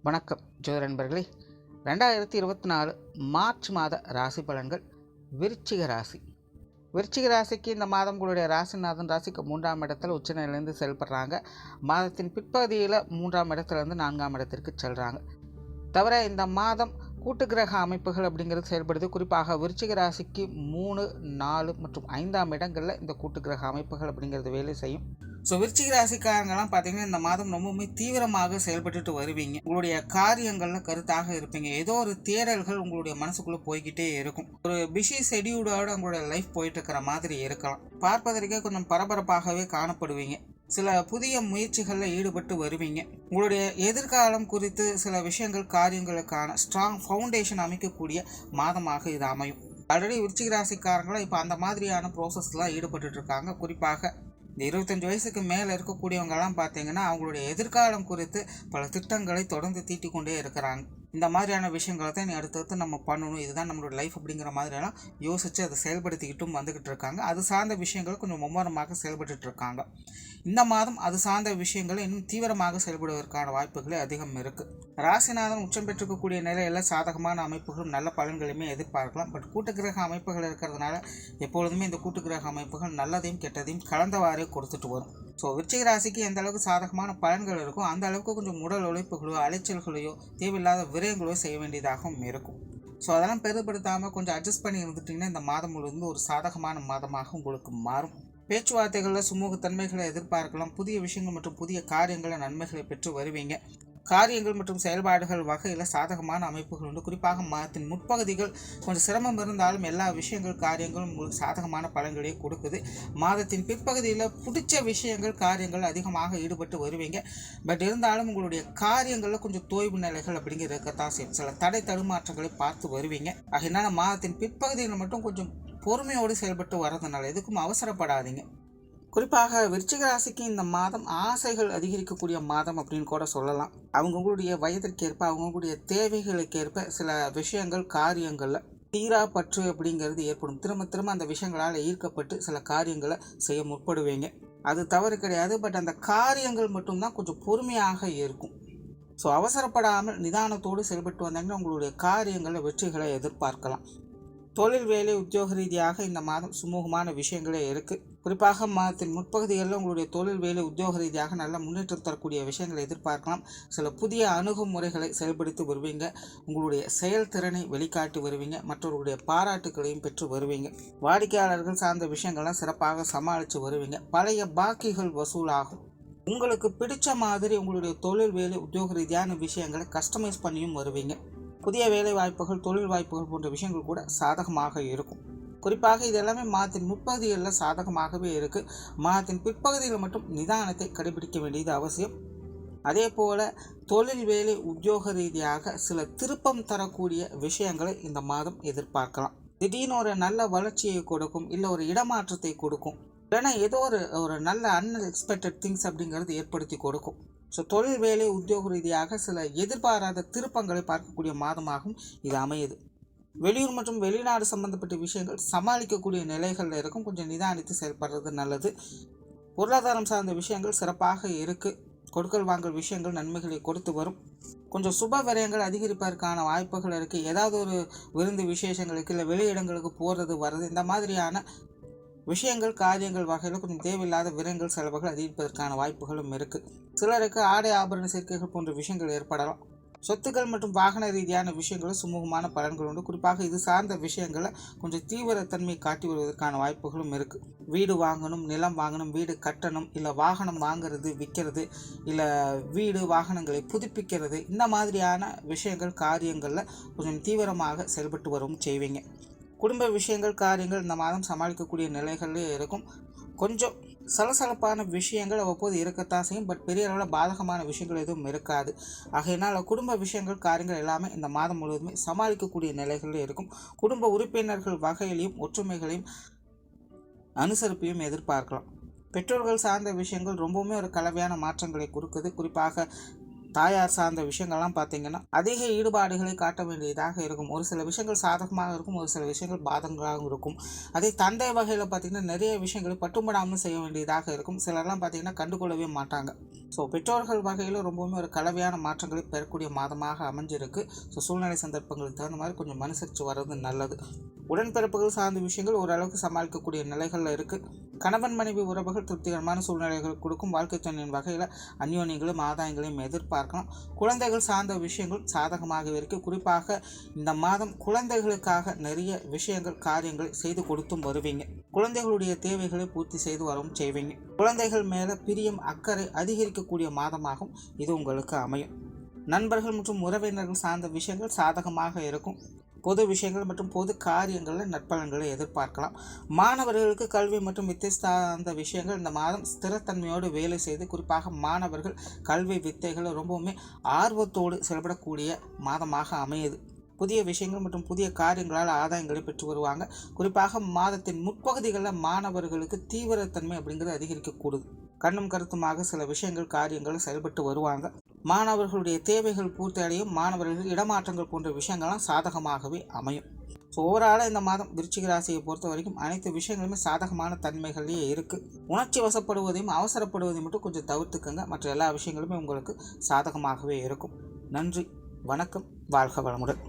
வணக்கம் ஜோதிட நண்பர்களே. 2024 மார்ச் மாத ராசி பலன்கள். விருச்சிக ராசி. விருச்சிக ராசிக்கு இந்த மாதம் உங்களுடைய ராசிநாதன் ராசிக்கு 3ஆம் இடத்துல உச்சநிலையிலேருந்து செயல்படுறாங்க. மாதத்தின் பிற்பகுதியில் 3ஆம் இடத்துலேருந்து 4ஆம் இடத்திற்கு செல்கிறாங்க. தவிர இந்த மாதம் கூட்டு கிரக அமைப்புகள் அப்படிங்கிறது செயல்படுது. குறிப்பாக விருச்சிக ராசிக்கு 3, 4 மற்றும் 5ஆம் இடங்களில் இந்த கூட்டு கிரக அமைப்புகள் அப்படிங்கிறது வேலை செய்யும். ஸோ விருச்சிக ராசிக்காரங்கெல்லாம் பார்த்தீங்கன்னா இந்த மாதம் ரொம்பவுமே தீவிரமாக செயல்பட்டுட்டு வருவீங்க. உங்களுடைய காரியங்களில் கருத்தாக இருப்பீங்க. ஏதோ ஒரு தேடல்கள் உங்களுடைய மனசுக்குள்ளே போய்கிட்டே இருக்கும். ஒரு பிஸி ஷெடியூலோட உங்களுடைய லைஃப் போயிட்டு இருக்கிற மாதிரி இருக்கலாம். பார்ப்பதற்கே கொஞ்சம் பரபரப்பாகவே காணப்படுவீங்க. சில புதிய முயற்சிகளில் ஈடுபட்டு வருவீங்க. உங்களுடைய எதிர்காலம் குறித்து சில விஷயங்கள் காரியங்களுக்கான ஸ்ட்ராங் ஃபவுண்டேஷன் அமைக்கக்கூடிய மாதமாக இது அமையும். ஆல்ரெடி விருச்சிக ராசிக்காரங்களும் இப்போ அந்த மாதிரியான ப்ரோசஸ்லாம் ஈடுபட்டு இருக்காங்க. குறிப்பாக இந்த 25 வயசுக்கு மேலே இருக்கக்கூடியவங்கெல்லாம் பார்த்தீங்கன்னா அவங்களுடைய எதிர்காலம் குறித்து பல திட்டங்களை தொடர்ந்து தீட்டி கொண்டே இருக்கிறாங்க. இந்த மாதிரியான விஷயங்களை தான் அடுத்தடுத்து நம்ம பண்ணணும், இதுதான் நம்மளோட லைஃப் அப்படிங்கிற மாதிரியெல்லாம் யோசித்து அதை செயல்படுத்திக்கிட்டும் வந்துக்கிட்டு இருக்காங்க. அது சார்ந்த விஷயங்கள் கொஞ்சம் மும்முரமாக செயல்பட்டு இருக்காங்க. இந்த மாதம் அது சார்ந்த விஷயங்கள் இன்னும் தீவிரமாக செயல்படுவதற்கான வாய்ப்புகளே அதிகம் இருக்குது. ராசிநாதன் உச்சம் பெற்றிருக்கக்கூடிய நிலையில் சாதகமான அமைப்புகளும் நல்ல பலன்களையுமே எதிர்பார்க்கலாம். பட் கூட்டு கிரக அமைப்புகள் இருக்கிறதுனால எப்பொழுதுமே இந்த கூட்டு கிரக அமைப்புகள் நல்லதையும் கெட்டதையும் கலந்தவாறே கொடுத்துட்டு வரும். ஸோ விருச்சிக ராசிக்கு எந்த அளவுக்கு சாதகமான பலன்கள் இருக்கும் அந்த அளவுக்கு கொஞ்சம் உடல் உழைப்புகளோ அலைச்சல்களையோ தேவையில்லாத விரயங்களோ செய்ய வேண்டியதாகவும் இருக்கும். ஸோ அதெல்லாம் பெருப்படுத்தாமல் கொஞ்சம் அட்ஜஸ்ட் பண்ணி இருந்துட்டிங்கன்னா இந்த மாதம் முழுவதும் ஒரு சாதகமான மாதமாக உங்களுக்கு மாறும். பேச்சுவார்த்தைகளில் சுமூகத்தன்மைகளை எதிர்பார்க்கலாம். புதிய விஷயங்கள் மற்றும் புதிய காரியங்களில் நன்மைகளை பெற்று வருவீங்க. காரியங்கள் மற்றும் செயல்பாடுகள் வகையில் சாதகமான அமைப்புகள் உண்டு. குறிப்பாக மாதத்தின் முற்பகுதிகள் கொஞ்சம் சிரமம் இருந்தாலும் எல்லா விஷயங்கள் காரியங்களும் உங்களுக்கு சாதகமான பலன்களே கொடுக்குது. மாதத்தின் பிற்பகுதியில் பிடிச்ச விஷயங்கள் காரியங்கள் அதிகமாக ஈடுபட்டு வருவீங்க. பட் இருந்தாலும் உங்களுடைய காரியங்களில் கொஞ்சம் தோய்வு நிலைகள் அப்படிங்கிற இருக்கத்தான் செய்யும். சில தடை தடுமாற்றங்களை பார்த்து வருவீங்க. அதனால மாதத்தின் பிற்பகுதியில் மட்டும் கொஞ்சம் பொறுமையோடு செயல்பட்டு வர்றதுனால எதுக்கும் அவசரப்படாதீங்க. குறிப்பாக விருச்சிக ராசிக்கு இந்த மாதம் ஆசைகள் அதிகரிக்கக்கூடிய மாதம் அப்படின்னு கூட சொல்லலாம். அவங்களுடைய வயதிற்கேற்ப அவங்களுடைய தேவைகளுக்கேற்ப சில விஷயங்கள் காரியங்களில் தீரா பற்று அப்படிங்கிறது ஏற்படும். திரும்ப அந்த விஷயங்களால் ஈர்க்கப்பட்டு சில காரியங்களை செய்ய முற்படுவீங்க. அது தவறு கிடையாது. பட் அந்த காரியங்கள் மட்டும்தான் கொஞ்சம் பொறுமையாக இருக்கும். ஸோ அவசரப்படாமல் நிதானத்தோடு செயல்பட்டு வந்தாங்கன்னா உங்களுடைய காரியங்களில் வெற்றிகளை எதிர்பார்க்கலாம். தொழில் வேலை உத்தியோக ரீதியாக இந்த மாதம் சுமூகமான விஷயங்களே இருக்குது. குறிப்பாக மாதத்தின் முற்பகுதிகளில் உங்களுடைய தொழில் வேலை உத்தியோக ரீதியாக நல்ல முன்னேற்றம் தரக்கூடிய விஷயங்களை எதிர்பார்க்கலாம். சில புதிய அணுகுமுறைகளை செயல்படுத்தி வருவீங்க. உங்களுடைய செயல்திறனை வெளிக்காட்டி வருவீங்க. மற்றவர்களுடைய பாராட்டுகளையும் பெற்று வருவீங்க. வாடிக்கையாளர்கள் சார்ந்த விஷயங்கள்லாம் சிறப்பாக சமாளித்து வருவீங்க. பழைய பாக்கிகள் வசூலாகும். உங்களுக்கு பிடிச்ச மாதிரி உங்களுடைய தொழில் வேலை உத்தியோக ரீதியான விஷயங்களை கஸ்டமைஸ் பண்ணியும் வருவீங்க. புதிய வேலை வாய்ப்புகள் தொழில் வாய்ப்புகள் போன்ற விஷயங்கள் கூட சாதகமாக இருக்கும். குறிப்பாக இது எல்லாமே மாதத்தின் முற்பகுதிகளில் சாதகமாகவே இருக்குது. மாதத்தின் பிற்பகுதியில் மட்டும் நிதானத்தை கடைபிடிக்க வேண்டியது அவசியம். அதே போல் தொழில் வேலை உத்தியோக ரீதியாக சில திருப்பம் தரக்கூடிய விஷயங்களை இந்த மாதம் எதிர்பார்க்கலாம். திடீர்னு ஒரு நல்ல வளர்ச்சியை கொடுக்கும், இல்லை ஒரு இடமாற்றத்தை கொடுக்கும், இல்லைன்னா ஏதோ ஒரு நல்ல அன்எக்ஸ்பெக்டட் திங்ஸ் அப்படிங்கிறது ஏற்படுத்தி கொடுக்கும். ஸோ தொழில் வேலை உத்தியோக ரீதியாக சில எதிர்பாராத திருப்பங்களை பார்க்கக்கூடிய மாதமாகவும் இது அமையுது. வெளியூர் மற்றும் வெளிநாடு சம்பந்தப்பட்ட விஷயங்கள் சமாளிக்கக்கூடிய நிலைகளில் இருக்கும். கொஞ்சம் நிதானித்து செயல்படுறது நல்லது. பொருளாதாரம் சார்ந்த விஷயங்கள் சிறப்பாக இருக்குது. கொடுக்கல் வாங்கல் விஷயங்கள் நன்மைகளை கொடுத்து வரும். கொஞ்சம் சுப விரயங்கள் அதிகரிப்பதற்கான வாய்ப்புகள் இருக்குது. ஏதாவது ஒரு விருந்து விசேஷங்களுக்கு இல்லை வெளியிடங்களுக்கு போகிறது வர்றது இந்த மாதிரியான விஷயங்கள் காரியங்கள் வகையில் கொஞ்சம் தேவையில்லாத விரயங்கள் செலவுகள் அதிகரிப்பதற்கான வாய்ப்புகளும் இருக்குது. சிலருக்கு ஆடை ஆபரண சேர்க்கைகள் போன்ற விஷயங்கள் ஏற்படலாம். சொத்துக்கள் மற்றும் வாகன ரீதியான விஷயங்களும் சுமூகமான பலன்கள் உண்டு. குறிப்பாக இது சார்ந்த விஷயங்களை கொஞ்சம் தீவிரத்தன்மை காட்டி வருவதற்கான வாய்ப்புகளும் இருக்குது. வீடு வாங்கணும், நிலம் வாங்கணும், வீடு கட்டணும், இல்லை வாகனம் வாங்கிறது விற்கிறது, இல்லை வீடு வாகனங்களை புதுப்பிக்கிறது, இந்த மாதிரியான விஷயங்கள் காரியங்களில் கொஞ்சம் தீவிரமாக செயல்பட்டு வரவும் செய்வீங்க. குடும்ப விஷயங்கள் காரியங்கள் இந்த மாதம் சமாளிக்கக்கூடிய நிலைகளே இருக்கும். கொஞ்சம் சலசலப்பான விஷயங்கள் அவ்வப்போது இருக்கத்தான் செய்யும். பட் பெரிய அளவில் பாதகமான விஷயங்கள் எதுவும் இருக்காது. ஆகையினால் குடும்ப விஷயங்கள் காரியங்கள் எல்லாமே இந்த மாதம் முழுவதுமே சமாளிக்கக்கூடிய நிலைகளே இருக்கும். குடும்ப உறுப்பினர்கள் வகையிலையும் ஒற்றுமைகளையும் அனுசரிப்பையும் எதிர்பார்க்கலாம். பெற்றோர்கள் சார்ந்த விஷயங்கள் ரொம்பவுமே ஒரு கலவையான மாற்றங்களை கொடுக்குது. குறிப்பாக தாயார் சார்ந்த விஷயங்கள்லாம் பார்த்தீங்கன்னா அதிக ஈடுபாடுகளை காட்ட வேண்டியதாக இருக்கும். ஒரு சில விஷயங்கள் சாதகமாக இருக்கும், ஒரு சில விஷயங்கள் பாதகமாகவும் இருக்கும். அதே தந்தை வகையில் பார்த்தீங்கன்னா நிறைய விஷயங்களை பட்டுப்படாமல் செய்ய வேண்டியதாக இருக்கும். சிலர்லாம் பார்த்தீங்கன்னா கண்டுகொள்ளவே மாட்டாங்க. ஸோ பெற்றோர்கள் வகையில் ரொம்பவுமே ஒரு கலவையான மாற்றங்களை பெறக்கூடிய மாதமாக அமைஞ்சிருக்கு. ஸோ சூழ்நிலை சந்தர்ப்பங்களுக்கு தகுந்த மாதிரி கொஞ்சம் மனுசரித்து வர்றது நல்லது. உடன்பிறப்புகள் சார்ந்த விஷயங்கள் ஓரளவுக்கு சமாளிக்கக்கூடிய நிலைகளில் இருக்குது. கணவன் மனைவி உறவுகள் திருப்திகரமான சூழ்நிலைகள் கொடுக்கும். வாழ்க்கை துணையின் வகையில் அந்யோன்யங்களும் ஆதாயங்களையும் எதிர்பார்க்கலாம். குழந்தைகள் சார்ந்த விஷயங்கள் சாதகமாக இருக்குது. குறிப்பாக இந்த மாதம் குழந்தைகளுக்காக நிறைய விஷயங்கள் காரியங்களை செய்து கொடுத்தும் வருவீங்க. குழந்தைகளுடைய தேவைகளை பூர்த்தி செய்து வரவும் செய்வீங்க. குழந்தைகள் மேலே பிரியம் அக்கறை அதிகரிக்கக்கூடிய மாதமாகவும் இது உங்களுக்கு அமையும். நண்பர்கள் மற்றும் உறவினர்கள் சார்ந்த விஷயங்கள் சாதகமாக இருக்கும். பொது விஷயங்கள் மற்றும் பொது காரியங்களில் நற்பலன்களை எதிர்பார்க்கலாம். மாணவர்களுக்கு கல்வி மற்றும் வித்தை சார்ந்த விஷயங்கள் இந்த மாதம் ஸ்திரத்தன்மையோடு வேலை செய்து, குறிப்பாக மாணவர்கள் கல்வி வித்தைகளை ரொம்பவுமே ஆர்வத்தோடு செயல்படக்கூடிய மாதமாக அமையுது. புதிய விஷயங்கள் மற்றும் புதிய காரியங்களால் ஆதாயங்களை பெற்று வருவாங்க. குறிப்பாக மாதத்தின் முற்பகுதிகளில் மாணவர்களுக்கு தீவிரத்தன்மை அப்படிங்கிறது அதிகரிக்கக்கூடுது. கண்ணும் கருத்துமாக சில விஷயங்கள் காரியங்கள் செயல்பட்டு வருவாங்க. மாணவர்களுடைய தேவைகள் பூர்த்தி அடையும். மாணவர்கள் இடமாற்றங்கள் போன்ற விஷயங்கள்லாம் சாதகமாகவே அமையும். ஸோ ஓவராலாக இந்த மாதம் விருச்சிக ராசியை பொறுத்த வரைக்கும் அனைத்து விஷயங்களுமே சாதகமான தன்மைகளே இருக்குது. உணர்ச்சி வசப்படுவதையும் அவசரப்படுவதையும் மட்டும் கொஞ்சம் தவிர்த்துக்கங்க. மற்ற எல்லா விஷயங்களுமே உங்களுக்கு சாதகமாகவே இருக்கும். நன்றி, வணக்கம், வாழ்க வளமுடன்.